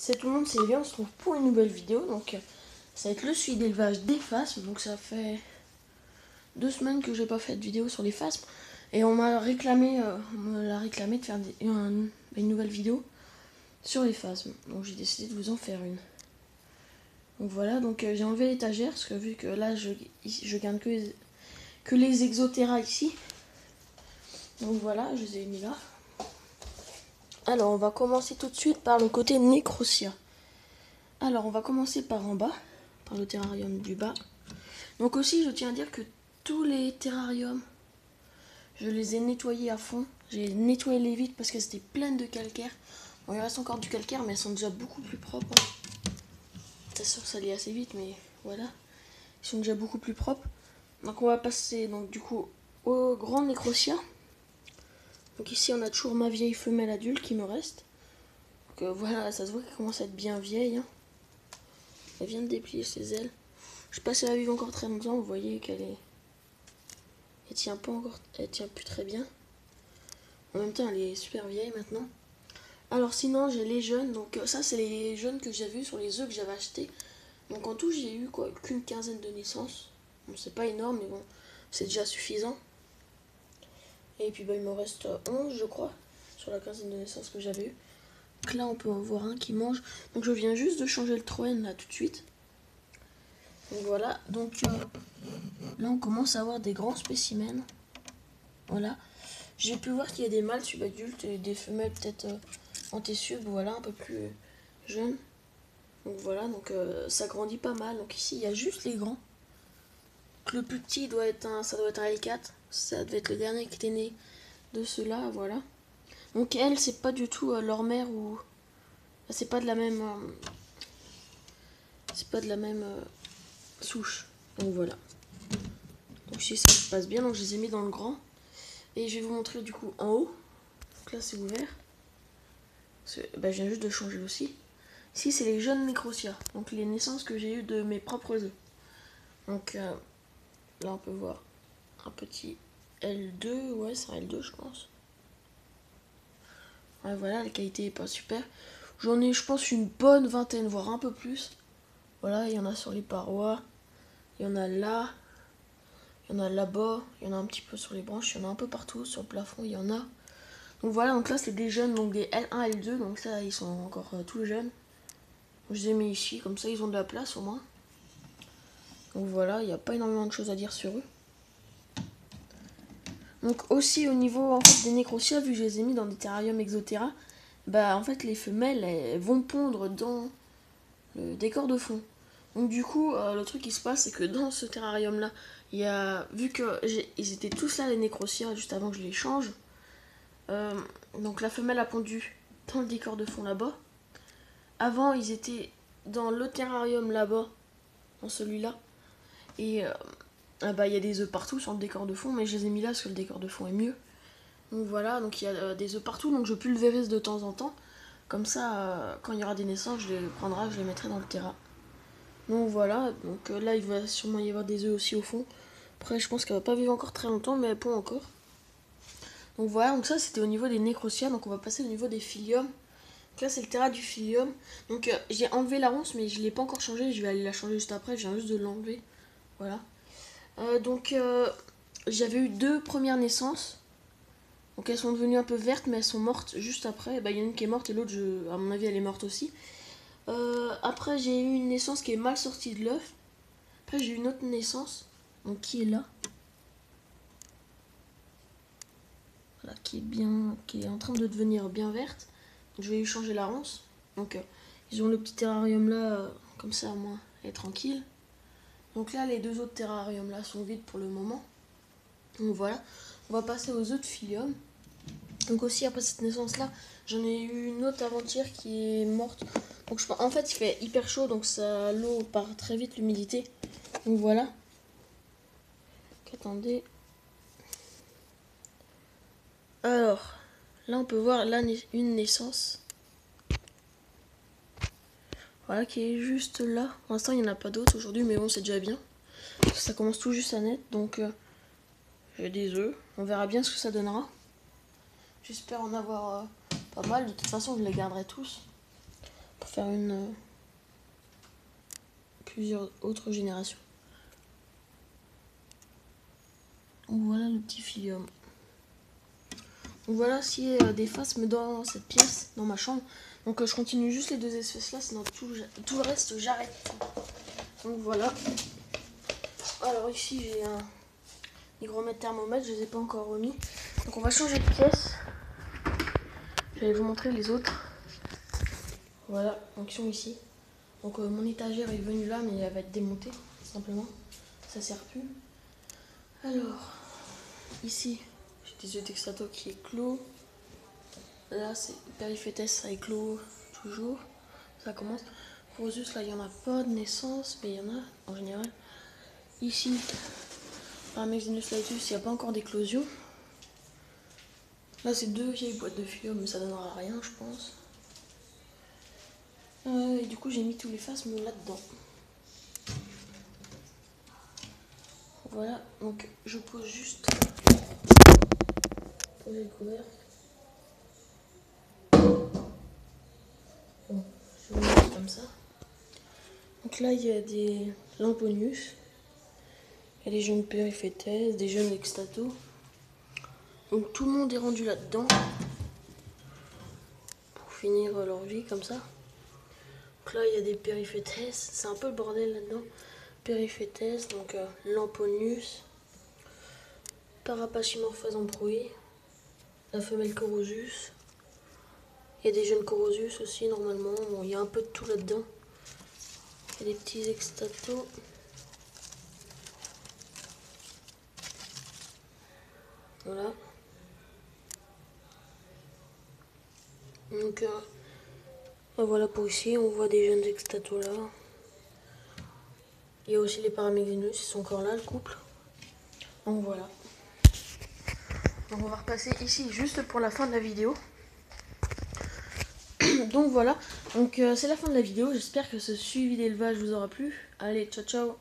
C'est tout le monde, c'est Lévi, on se trouve pour une nouvelle vidéo. Donc ça va être le suivi d'élevage des phasmes. Donc ça fait 2 semaines que j'ai pas fait de vidéo sur les phasmes. Et on me l'a réclamé de faire une nouvelle vidéo sur les phasmes. Donc j'ai décidé de vous en faire une. Donc voilà, donc j'ai enlevé l'étagère parce que vu que là je garde que les exotéra ici. Donc voilà, je les ai mis là. Alors on va commencer tout de suite par le côté Necrosia. Alors on va commencer par en bas, par le terrarium du bas. Donc aussi je tiens à dire que tous les terrariums, je les ai nettoyés à fond. J'ai nettoyé les vitres parce qu'elles étaient pleines de calcaire. Bon, il reste encore du calcaire mais elles sont déjà beaucoup plus propres. C'est sûr que ça lit assez vite mais voilà. Ils sont déjà beaucoup plus propres. Donc on va passer donc du coup au grand Necrosia. Donc ici on a toujours ma vieille femelle adulte qui me reste. Donc voilà, ça se voit qu'elle commence à être bien vieille. Hein. Elle vient de déplier ses ailes. Je sais pas si elle va vivre encore très longtemps, vous voyez qu'elle est... Elle tient pas encore, elle tient plus très bien. En même temps elle est super vieille maintenant. Alors sinon j'ai les jeunes, donc ça c'est les jeunes que j'ai vus sur les œufs que j'avais achetés. Donc en tout j'ai eu quoi, qu'une quinzaine de naissances. Bon c'est pas énorme mais bon, c'est déjà suffisant. Et puis bah, il me reste 11 je crois, sur la quinzaine de naissances que j'avais eu. Donc là on peut en voir un qui mange. Donc je viens juste de changer le troène là tout de suite. Donc voilà, donc là on commence à avoir des grands spécimens. Voilà. J'ai pu voir qu'il y a des mâles subadultes et des femelles peut-être en tessube, voilà, un peu plus jeunes. Donc voilà, donc ça grandit pas mal. Donc ici il y a juste les grands. Donc, le plus petit ça doit être un L4. Ça devait être le dernier qui était né de ceux-là, voilà. Donc elle, c'est pas du tout leur mère ou... C'est pas de la même... c'est pas de la même souche. Donc voilà. Donc ici ça se passe bien, donc je les ai mis dans le grand. Et je vais vous montrer du coup en haut. Donc là c'est ouvert. Parce que, bah, je viens juste de changer aussi. Ici c'est les jeunes Necrosia. Donc les naissances que j'ai eues de mes propres œufs. Donc là on peut voir un petit L2. Ouais c'est un L2 je pense. Ouais, voilà, la qualité est pas super. J'en ai je pense une bonne vingtaine, voire un peu plus. Voilà, il y en a sur les parois. Il y en a là. Il y en a là-bas. Il y en a un petit peu sur les branches. Il y en a un peu partout. Sur le plafond il y en a. Donc voilà, donc là c'est des jeunes, donc des L1, L2, donc ça ils sont encore tout jeunes. Je les ai mis ici, comme ça ils ont de la place au moins. Donc voilà, il n'y a pas énormément de choses à dire sur eux. Donc aussi au niveau en fait, des Necrosia, vu que je les ai mis dans des terrariums exotéra, bah en fait les femelles elles vont pondre dans le décor de fond. Donc du coup le truc qui se passe c'est que dans ce terrarium là, il y a, vu que ils étaient tous là les Necrosia juste avant que je les change, donc la femelle a pondu dans le décor de fond là-bas. Avant, ils étaient dans le terrarium là-bas, dans celui-là. Et bah, il y a des œufs partout sur le décor de fond, mais je les ai mis là parce que le décor de fond est mieux. Donc voilà, donc il y a des œufs partout, donc je pulvérise de temps en temps. Comme ça, quand il y aura des naissances, je les prendrai, je les mettrai dans le terrain. Donc voilà, donc là il va sûrement y avoir des œufs aussi au fond. Après, je pense qu'elle va pas vivre encore très longtemps, mais elle pond encore. Donc voilà, donc ça c'était au niveau des Necrosia, donc on va passer au niveau des Philium. Donc là c'est le terra du Philium. Donc j'ai enlevé la ronce mais je ne l'ai pas encore changée. Je vais aller la changer juste après. Je viens juste de l'enlever. Voilà. Donc j'avais eu 2 premières naissances. Donc elles sont devenues un peu vertes mais elles sont mortes juste après. Bah, il y en a une qui est morte et l'autre à mon avis elle est morte aussi. Après j'ai eu une naissance qui est mal sortie de l'œuf. Après j'ai eu une autre naissance. Donc qui est là. Voilà, qui est en train de devenir bien verte. Donc, je vais lui changer la ronce. Donc ils ont le petit terrarium là, comme ça au moins elle est tranquille. Donc là les 2 autres terrariums là sont vides pour le moment. Donc voilà, on va passer aux œufs de Philium. Donc aussi après cette naissance là, j'en ai eu une autre avant-hier qui est morte. Donc en fait il fait hyper chaud donc ça l'eau part très vite, l'humidité. Donc voilà. Donc, attendez. Alors là on peut voir là une naissance. Voilà qui est juste là. Pour l'instant il n'y en a pas d'autres aujourd'hui mais bon c'est déjà bien. Ça commence tout juste à naître donc j'ai des œufs. On verra bien ce que ça donnera. J'espère en avoir pas mal. De toute façon je les garderai tous. faire plusieurs autres générations. Donc voilà le petit filium. Donc voilà ce qui est des phasmes dans cette pièce, dans ma chambre. Donc je continue juste les deux espèces là, sinon tout le reste j'arrête. Donc voilà. Alors ici j'ai un hygromètre thermomètre, je les ai pas encore remis. Donc on va changer de pièce. Je vais vous montrer les autres. Voilà, donc ils sont ici. Donc mon étagère est venue là, mais elle va être démontée, simplement. Ça sert plus. Alors, ici, j'ai des œufs d'extato qui éclos. Là, c'est Périphétès, ça éclot toujours. Ça commence. Rosus, là, il n'y en a pas de naissance, mais il y en a en général. Ici, Paramexinus laetus, il n'y a pas encore d'éclosion. Là, c'est 2 vieilles boîtes de filium, mais ça donnera rien, je pense. Et du coup, j'ai mis tous les phasmes là-dedans. Voilà, donc je pose juste poser le couvercle. Bon, je vais le mettre comme ça. Donc là, il y a des Lamponius, il y a des jeunes Périphétès, des jeunes Extato. Donc tout le monde est rendu là-dedans pour finir leur vie comme ça. Donc là, il y a des Périphétès, c'est un peu le bordel là-dedans. Périphétès, donc Lamponius, Parapachymorphase embrouillée, la femelle Corosus. Il y a des jeunes Corosus aussi normalement. Bon, il y a un peu de tout là-dedans. Il y a des petits Extato. Voilà. Donc voilà pour ici, on voit des jeunes Extato là. Il y a aussi les Paramexinus, ils sont encore là le couple. Donc voilà. Donc on va repasser ici juste pour la fin de la vidéo. Donc voilà, donc c'est la fin de la vidéo, j'espère que ce suivi d'élevage vous aura plu. Allez, ciao ciao.